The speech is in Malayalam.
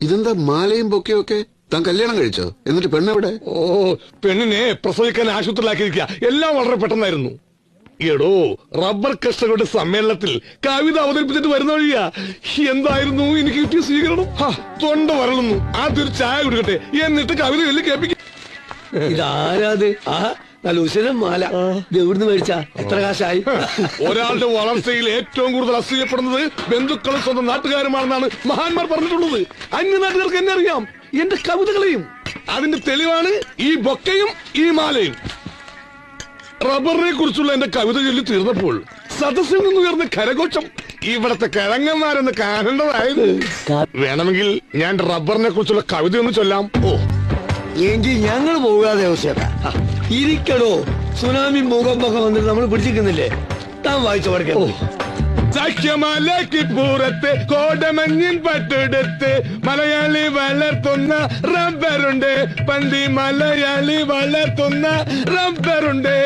ഇതെന്താ മാലയും പൊക്കെയൊക്കെ? താൻ കല്യാണം കഴിച്ചോ? എന്നിട്ട് പെണ്ണെവിടെ? ഓ, പെണ്ണിനെ പ്രസവിക്കാൻ ആശുപത്രിയിലാക്കിയിരിക്കുക. എല്ലാം വളരെ പെട്ടെന്നായിരുന്നു. എടോ, റബ്ബർ കർഷകരുടെ സമ്മേളനത്തിൽ കവിത അവതരിപ്പിച്ചിട്ട് വരുന്ന വഴിയാ. എന്തായിരുന്നു എനിക്ക് കിട്ടിയ സ്വീകരണം? തൊണ്ട വരളുന്നു. ആദ്യൊരു ചായ കുടിക്കട്ടെ, എന്നിട്ട് കവിത വലിയ കേൾപ്പിക്കും. ഇതാരാത്? നല്ല ഉശരം മാല. എവിടുന്ന് മേടിച്ചാ? എത്ര കാശായി? ഒരാളുടെ വളർച്ചയിൽ ഏറ്റവും കൂടുതൽ അസൂയപ്പെടുന്നത് ബന്ധുക്കളും സ്വന്തം നാട്ടുകാരുമാണെന്നാണ് മഹാന്മാർ പറഞ്ഞിട്ടുള്ളത്. അന്യ നാട്ടുകാർക്ക് എന്നെ അറിയാം, എന്റെ കവിതകളെയും. അതിന്റെ തെളിവാണ് ഈ ബൊക്കയും ഈ മാലയും. റബ്ബറിനെ കുറിച്ചുള്ള എന്റെ കവിത ചൊല്ലി തീർന്നപ്പോൾ സദസ്സിൽ നിന്നുയർന്ന കരഘോഷം ഇവിടത്തെ കിഴങ്ങന്മാരെന്ന് കാണേണ്ടതായിരുന്നു. വേണമെങ്കിൽ ഞാൻ റബ്ബറിനെ കുറിച്ചുള്ള കവിത ഒന്ന് ചൊല്ലാം. ഓ, എങ്കിൽ ഞങ്ങൾ പോകാതെ ഇരിക്കടോ. സുനാമി ഭൂകമ്പൊക്കെ വന്നിട്ട് നമ്മൾ പിടിച്ചിരിക്കുന്നില്ലേ? താൻ വായിച്ചു പഠിക്കാം. സഖ്യമലയ്ക്ക് പൂരത്ത് കോടമഞ്ഞിൻ പട്ടെടുത്ത് മലയാളി വളർത്തുന്ന റബ്ബറുണ്ട്. പണ്ടി മലയാളി വളർത്തുന്ന റബ്ബറുണ്ട്.